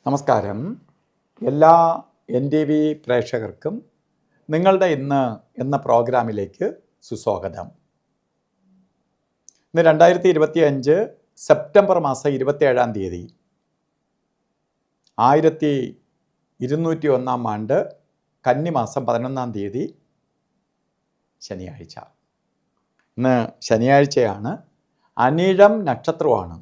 നമസ്കാരം. എല്ലാ NTV പ്രേക്ഷകർക്കും നിങ്ങളുടെ ഇന്ന് എന്ന പ്രോഗ്രാമിലേക്ക് സുസ്വാഗതം. ഇന്ന് 2025 സെപ്റ്റംബർ മാസം 27-ാം തീയതി 1201 ആണ്ട് കന്നിമാസം 11-ാം തീയതി ശനിയാഴ്ച. ഇന്ന് ശനിയാഴ്ചയാണ്. അനിഴം നക്ഷത്രമാണ്.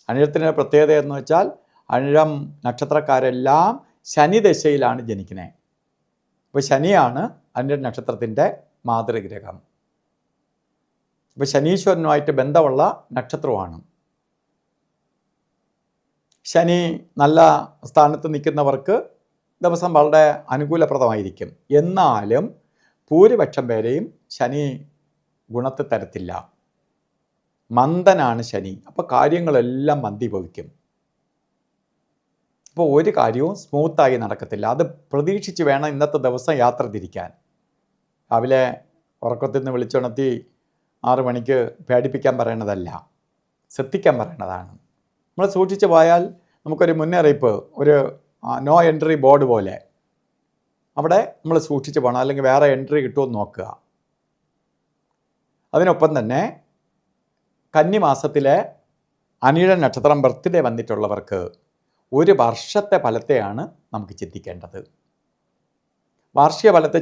അനിഴത്തിൻ്റെ പ്രത്യേകത എന്ന് വെച്ചാൽ അനിഴം നക്ഷത്രക്കാരെല്ലാം ശനിദശയിലാണ് ജനിക്കുന്നത്. അപ്പോൾ ശനിയാണ് അനിഴം നക്ഷത്രത്തിൻ്റെ മാതൃഗ്രഹം. അപ്പോൾ ശനീശ്വരനുമായിട്ട് ബന്ധമുള്ള നക്ഷത്രമാണ്. ശനി നല്ല സ്ഥാനത്ത് നിൽക്കുന്നവർക്ക് ദിവസം വളരെ അനുകൂലപ്രദമായിരിക്കും. എന്നാലും ഭൂരിപക്ഷം പേരെയും ശനി ഗുണത്തെ തരത്തില്ല. മന്ദനാണ് ശനി. അപ്പോൾ കാര്യങ്ങളെല്ലാം മന്ദീഭവിക്കും. അപ്പോൾ ഒരു കാര്യവും സ്മൂത്തായി നടക്കത്തില്ല. അത് പ്രതീക്ഷിച്ച് വേണം ഇന്നത്തെ ദിവസം യാത്ര തിരിക്കാൻ. രാവിലെ ഉറക്കത്തിൽ നിന്ന് വിളിച്ചുണർത്തി 6 മണിക്ക് പേടിപ്പിക്കാൻ പറയണതല്ല, ശ്രദ്ധിക്കാൻ പറയണതാണ്. നമ്മൾ സൂക്ഷിച്ച് പോയാൽ നമുക്കൊരു മുന്നറിയിപ്പ്, ഒരു നോ എൻട്രി ബോർഡ് പോലെ അവിടെ നമ്മൾ സൂക്ഷിച്ച് പോകണം. അല്ലെങ്കിൽ വേറെ എൻട്രി കിട്ടുമെന്ന് നോക്കുക. അതിനൊപ്പം തന്നെ കന്നിമാസത്തിലെ അനിഴം നക്ഷത്രം ബർത്ത്ഡേ വന്നിട്ടുള്ളവർക്ക് ഒരു വർഷത്തെ ഫലത്തെയാണ് നമുക്ക് ചിന്തിക്കേണ്ടത്. വാർഷിക ഫലത്തെ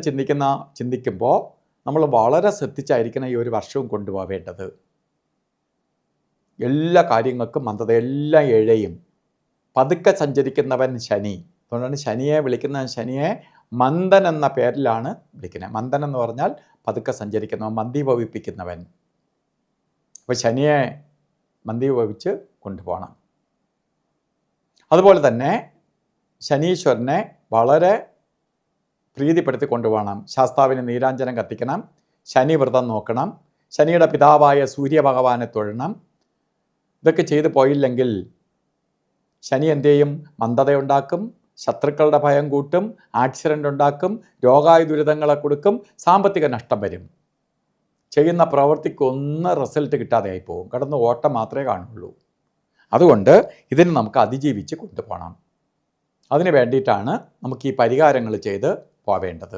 ചിന്തിക്കുമ്പോൾ നമ്മൾ വളരെ ശ്രദ്ധിച്ചായിരിക്കണം ഈ ഒരു വർഷവും കൊണ്ടുപോവേണ്ടത്. എല്ലാ കാര്യങ്ങൾക്കും മന്ദത, എല്ലാം ഇഴയും. പതുക്കെ സഞ്ചരിക്കുന്നവൻ ശനി. അതുകൊണ്ടാണ് ശനിയെ മന്ദൻ എന്ന പേരിലാണ് വിളിക്കുന്നത്. മന്ദൻ എന്ന് പറഞ്ഞാൽ പതുക്കെ സഞ്ചരിക്കുന്നവൻ, മന്ദീഭവിപ്പിക്കുന്നവൻ. അപ്പോൾ ശനിയെ മന്ദീഭവിച്ച് കൊണ്ടുപോകണം. അതുപോലെ തന്നെ ശനീശ്വരനെ വളരെ പ്രീതിപ്പെടുത്തി കൊണ്ടുപോകണം. ശാസ്താവിന് നീരാഞ്ജനം കത്തിക്കണം, ശനി വ്രതം നോക്കണം, ശനിയുടെ പിതാവായ സൂര്യഭഗവാനെ തൊഴണം. ഇതൊക്കെ ചെയ്തു പോയില്ലെങ്കിൽ ശനി എന്ത് ചെയ്യും? മന്ദതയുണ്ടാക്കും, ശത്രുക്കളുടെ ഭയം കൂട്ടും, ആക്സിഡൻ്റ് ഉണ്ടാക്കും, രോഗായുദുരിതങ്ങളെ കൊടുക്കും, സാമ്പത്തിക നഷ്ടം വരും. ചെയ്യുന്ന പ്രവൃത്തിക്കൊന്നും റിസൾട്ട് കിട്ടാതെ ആയി പോകും. കടന്ന് ഓട്ടം മാത്രമേ കാണുള്ളൂ. അതുകൊണ്ട് ഇതിന് നമുക്ക് അതിജീവിച്ച് കൊണ്ടുപോകണം. അതിന് വേണ്ടിയിട്ടാണ് നമുക്ക് ഈ പരിഹാരങ്ങൾ ചെയ്ത് പോവേണ്ടത്.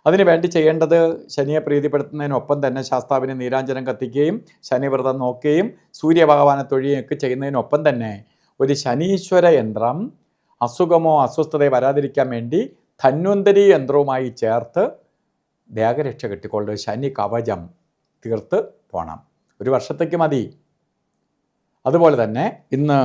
അതിനു വേണ്ടി ചെയ്യേണ്ടത് ശനിയെ പ്രീതിപ്പെടുത്തുന്നതിനൊപ്പം തന്നെ ശാസ്താവിന് നീരാഞ്ജനം കത്തിക്കുകയും ശനിവ്രതം നോക്കുകയും സൂര്യഭഗവാനെ തൊഴുകയൊക്കെ ചെയ്യുന്നതിനൊപ്പം തന്നെ ഒരു ശനീശ്വര യന്ത്രം അസുഖമോ അസ്വസ്ഥതയോ വരാതിരിക്കാൻ വേണ്ടി ധന്വന്തരി യന്ത്രവുമായി ചേർത്ത് ദേഹരക്ഷ കെട്ടിക്കൊണ്ട് ശനി കവചം തീർത്ത് പോകണം. ഒരു വർഷത്തേക്ക് മതി. അതുപോലെ തന്നെ ഇന്ന്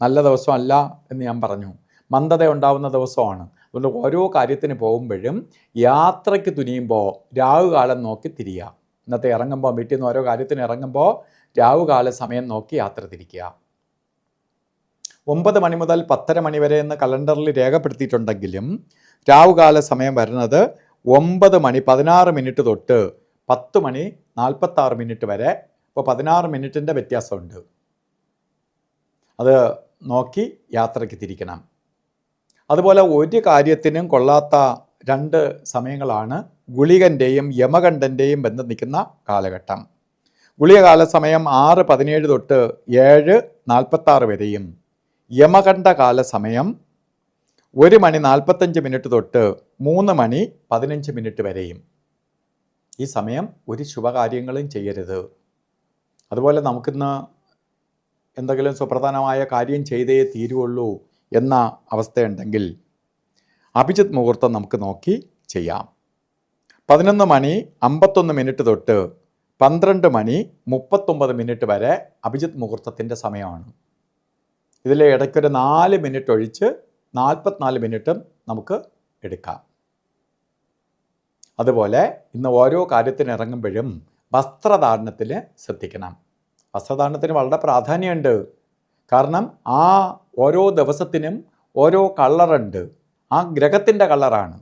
നല്ല ദിവസമല്ല എന്ന് ഞാൻ പറഞ്ഞു, മന്ദത ഉണ്ടാവുന്ന ദിവസമാണ്. അതുകൊണ്ട് ഓരോ കാര്യത്തിന് പോകുമ്പോഴും യാത്രയ്ക്ക് തുനിയുമ്പോൾ രാഹുകാലം നോക്കി തിരിയുക. ഇന്നത്തെ ഇറങ്ങുമ്പോൾ, വീട്ടിൽ നിന്ന് ഓരോ കാര്യത്തിന് ഇറങ്ങുമ്പോൾ രാഹുകാല സമയം നോക്കി യാത്ര തിരിക്കുക. 9 മണി മുതൽ 10:30 മണി വരെ എന്ന് കലണ്ടറിൽ രേഖപ്പെടുത്തിയിട്ടുണ്ടെങ്കിലും രാഹുകാല സമയം വരുന്നത് 9 മണി 16 മിനിറ്റ് തൊട്ട് 10 മണി 46 മിനിറ്റ് വരെ. ഇപ്പോൾ 16 മിനിറ്റിൻ്റെ വ്യത്യാസമുണ്ട്. അത് നോക്കി യാത്രയ്ക്ക് തിരിക്കണം. അതുപോലെ ഒരു കാര്യത്തിനും കൊള്ളാത്ത 2 സമയങ്ങളാണ് ഗുളികൻ്റെയും യമകണ്ഠൻ്റെയും ബന്ധം നിൽക്കുന്ന കാലഘട്ടം. ഗുളികകാല സമയം 6:17 തൊട്ട് 7:46 വരെയും യമകണ്ഠ കാല സമയം 1 മണി 45 മിനിറ്റ് തൊട്ട് 3 മണി 15 മിനിറ്റ് വരെയും. ഈ സമയം ഒരു ശുഭകാര്യങ്ങളും ചെയ്യരുത്. അതുപോലെ നമുക്കിന്ന് എന്തെങ്കിലും സുപ്രധാനമായ കാര്യം ചെയ്തേ തീരുള്ളൂ എന്ന അവസ്ഥയുണ്ടെങ്കിൽ അഭിജിത്ത് മുഹൂർത്തം നമുക്ക് നോക്കി ചെയ്യാം. 11 മണി 51 മിനിറ്റ് തൊട്ട് 12 മണി 39 മിനിറ്റ് വരെ അഭിജിത്ത് മുഹൂർത്തത്തിൻ്റെ സമയമാണ്. ഇതിലെ ഇടയ്ക്കൊരു 4 മിനിറ്റ് ഒഴിച്ച് 44 മിനിറ്റും നമുക്ക് എടുക്കാം. അതുപോലെ ഇന്ന് ഓരോ കാര്യത്തിന് ഇറങ്ങുമ്പോഴും വസ്ത്രധാരണത്തിൽ ശ്രദ്ധിക്കണം. വസ്ത്രധാരണത്തിന് വളരെ പ്രാധാന്യമുണ്ട്. കാരണം ആ ഓരോ ദിവസത്തിനും ഓരോ കളറുണ്ട്. ആ ഗ്രഹത്തിൻ്റെ കളറാണ്.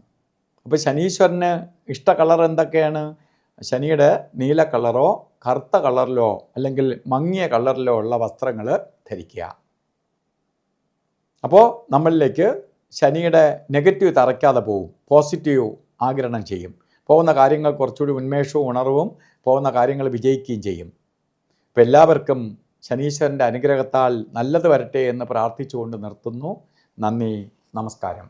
അപ്പോൾ ശനീശ്വരന് ഇഷ്ട കളർ എന്തൊക്കെയാണ്? ശനിയുടെ നീല കളറോ കറുത്ത കളറിലോ അല്ലെങ്കിൽ മങ്ങിയ കളറിലോ ഉള്ള വസ്ത്രങ്ങൾ ധരിക്കുക. അപ്പോൾ നമ്മളിലേക്ക് ശനിയുടെ നെഗറ്റീവ് തറയ്ക്കാതെ പോവും, പോസിറ്റീവ് ആഗിരണം ചെയ്യും. പോകുന്ന കാര്യങ്ങൾ കുറച്ചുകൂടി ഉന്മേഷവും ഉണർവും, പോകുന്ന കാര്യങ്ങൾ വിജയിക്കുകയും ചെയ്യും. അപ്പോൾ എല്ലാവർക്കും ശനീശ്വരൻ്റെ അനുഗ്രഹത്താൽ നല്ലത് വരട്ടെ എന്ന് പ്രാർത്ഥിച്ചുകൊണ്ട് നിർത്തുന്നു. നന്ദി, നമസ്കാരം.